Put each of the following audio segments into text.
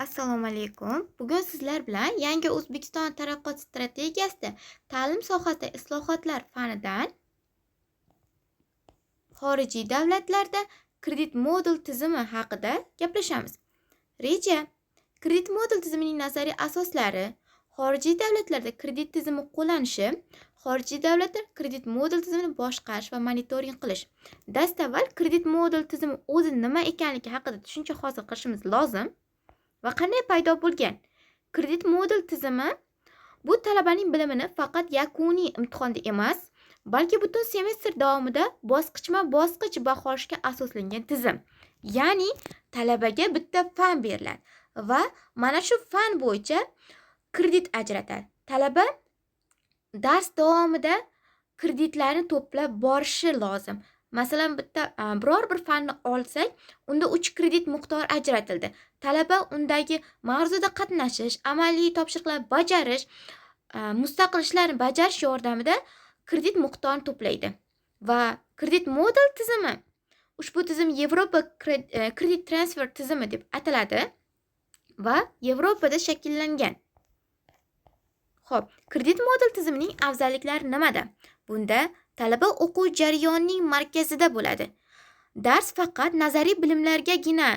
Assalomu alaykum. Bugun sizlar bilan yangi O'zbekiston taraqqiyot strategiyasida ta'lim sohasida islohotlar fanidan xorijiy davlatlarda kredit modul tizimi haqida gaplashamiz. Reja kredit modul tizimining nazariy asoslari, xorijiy davlatlarda kredit tizimi qo'llanishi, xorijiy davlatlar kredit modul tizimini boshqarish va monitoring qilish. Dastavval kredit modul tizimi o'zi nima ekanligi haqida tushuncha hosil qilishimiz lozim. Va qanday paydo bo'lgan? Kredit modul tizimi bu talabaning bilimini faqat yakuniy imtihonda emas, balki butun semestr davomida bosqichma-bosqich baholashga asoslangan tizim. Ya'ni talabaga bitta fan beriladi va mana shu fan bo'yicha kredit ajratadi. Talaba dars davomida kreditlarni to'plab borishi lozim. Masalan, biror bir fanni olsak, unda 3 kredit miqdori ajratildi. Talaba undagi mavzuda qatnashish, amaliy topshiriqlar bajarish, mustaqil ishlarni bajarish yordamida kredit miqdorini to'playdi. Va kredit modul tizimi, ushbu tizim Yevropa kredit transfer tizimi deb ataladi va Yevropada shakllangan. Xo'p, kredit modul tizimining afzalliklari nimada? Bunda talaba o'quv jarayonining markazida bo'ladi. Dars faqat nazariy bilimlargagina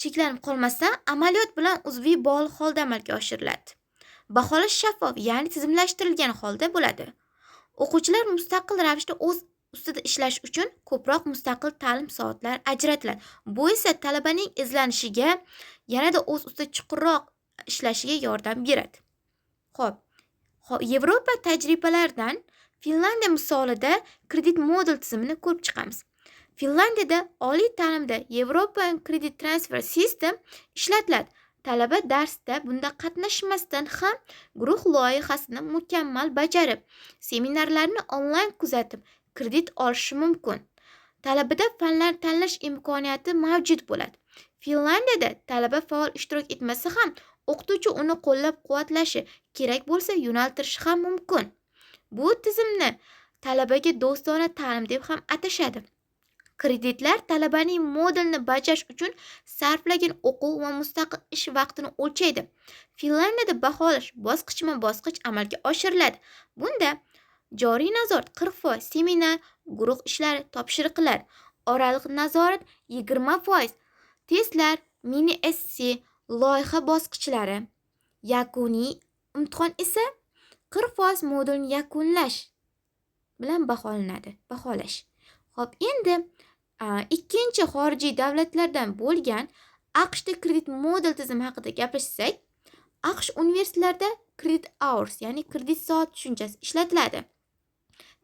cheklanib qolmasdan, amaliyot bilan uzviy bog'liq holda amalga oshiriladi. Baholash shaffof, ya'ni tizimlashtirilgan holda bo'ladi. O'quvchilar mustaqil ravishda o'z ustida ishlash uchun ko'proq mustaqil ta'lim soatlari ajratiladi. Bu esa talabaning izlanishiga, yanada o'z ustida chuqurroq ishlashiga yordam beradi. Xo'p, Yevropa tajribalaridan Finlandiya misolida kredit modul tizimini ko'rib chiqamiz. Finlandiyada oliy ta'limda European Credit Transfer System ishlatiladi. Talaba darsda bunda qatnashmasdan ham guruh loyihasini mukammal bajarib, seminarlarni onlayn kuzatib, kredit olishi mumkin. Talabada fanlar tanlash imkoniyati mavjud bo'ladi. Finlandiyada talaba faol ishtirok etmasa ham, o'qituvchi uni qo'llab-quvvatlashi, kerak bo'lsa yo'naltirishi ham mumkin. Bu tizimni talabaga do'stona ta'lim deb ham atashadi. Kreditlar talabaning modulni bajarish uchun sarflagan o'quv va mustaqil ish vaqtini o'lchaydi. Finlandiyada baholash bosqichma-bosqich amalga oshiriladi. Bunda joriy nazorat 40%, seminar, guruh ishlari, topshiriqlar, oraliq nazorat 20%, testlar, mini esse, loyiha bosqichlari, yakuniy imtihon esa 40% modulni yakunlash bilan baholash. Xo'p, endi ikkinchi xorijiy davlatlardan bo'lgan AQShda kredit modul tizimi haqida gaplashsak, AQSh universitetlarida credit hours, ya'ni kredit soat tushunchasi ishlatiladi.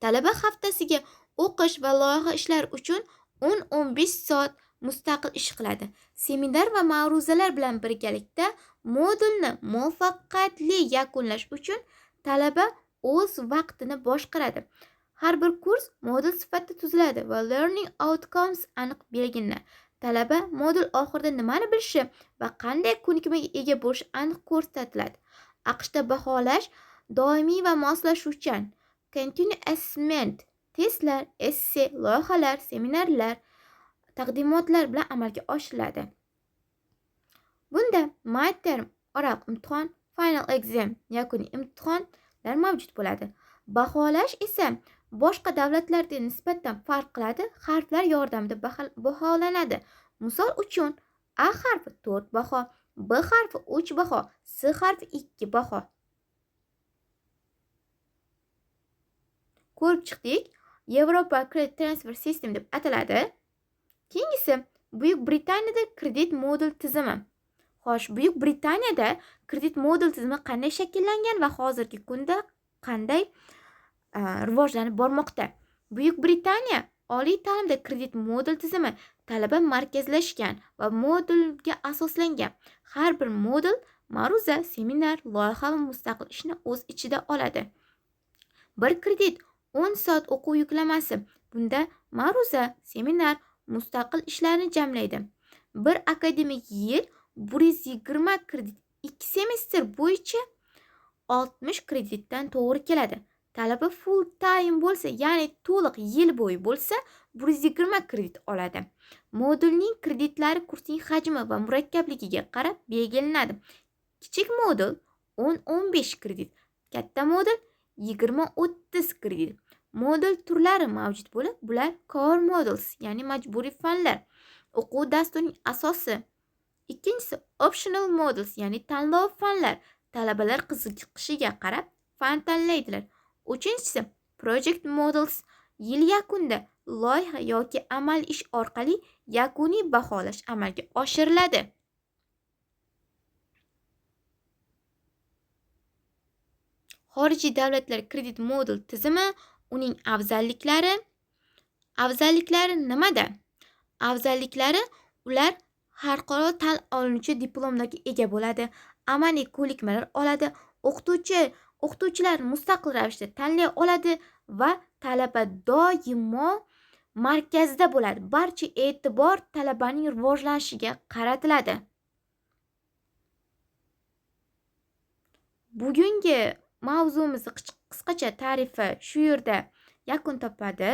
Talaba haftasiga o'qish va loyiha ishlari uchun 10-15 soat mustaqil ish qiladi. Seminar va ma'ruzalar bilan birgalikda modulni muvaffaqiyatli yakunlash uchun talaba o'z vaqtini boshqaradi. Har bir kurs modul sifatida tuziladi va learning outcomes aniq belgilanadi. Talaba modul oxirida nimani bilishi va qanday ko'nikmaga ega bo'lishi aniq ko'rsatiladi. AQShda baholash doimiy va moslashuvchan, continuous assessment, testlar, esse, loyihalar, seminarlar, taqdimotlar bilan amalga oshiriladi. Bunda midterm, oraliq imtihon, final exam, yakuniy imtihonlar mavjud bo'ladi. Baholash esa boshqa davlatlarga nisbatan farq qiladi. Harflar yordamida baholanadi. Misol uchun, A harfi 4 baho, B harfi 3 baho, S harfi 2 baho. Ko'rib chiqdik, Yevropa Credit Transfer System deb ataladi. Keyingisi Buyuk Britaniyada kredit modul tizimi. Xo'sh, Buyuk Britaniyada kredit modul tizimi qanday shakllangan va hozirgi kunda qanday rivojlanib bormoqda? Buyuk Britaniya oliy ta'limda kredit modul tizimi talaba markazlashgan va modulga asoslangan. Har bir modul ma'ruza, seminar, loyiha va mustaqil ishni o'z ichida oladi. Bir kredit 10 soat o'quv yuklamasi. Bunda ma'ruza, seminar, mustaqil ishlarni jamlaydi. Bir akademik yil 120 kredit, 2 semestr bo'yicha 60 kreditdan to'g'ri keladi. Talaba full time bo'lsa, ya'ni to'liq yil bo'yi bo'lsa, 120 kredit oladi. Modulning kreditlari kursning hajmi va murakkabligiga qarab belgilanadi. Kichik modul 10-15 kredit, katta modul 20-30 kredit. Modul turlari mavjud bo'lib, bular core modules, ya'ni majburiy fanlar, o'quv dasturining asosi. Ikkinchisi optional modules, ya'ni tanlov fanlar. Talabalar qiziqishiga qarab fan tanlaydilar. Uchinchisi project modules, yil yakunida loyiha yoki amal ish orqali yakuniy baholash amalga oshiriladi. Xorijiy davlatlar kredit modul tizimi, uning afzalliklari. Afzalliklari nimada? Afzalliklari ular xalqaro tan olinuvchi diplomlarga ega bo'ladi, amaliy ko'nikmalar oladi, o'qituvchilar mustaqil ravishda tanlay oladi va talaba doimo markazda bo'ladi. Barcha e'tibor talabaning rivojlanishiga qaratiladi. Bugungi mavzumiz qisqacha ta'rifi shu yerda yakun topadi.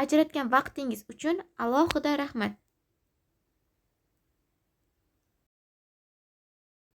Ajratgan vaqtingiz uchun alohida rahmat.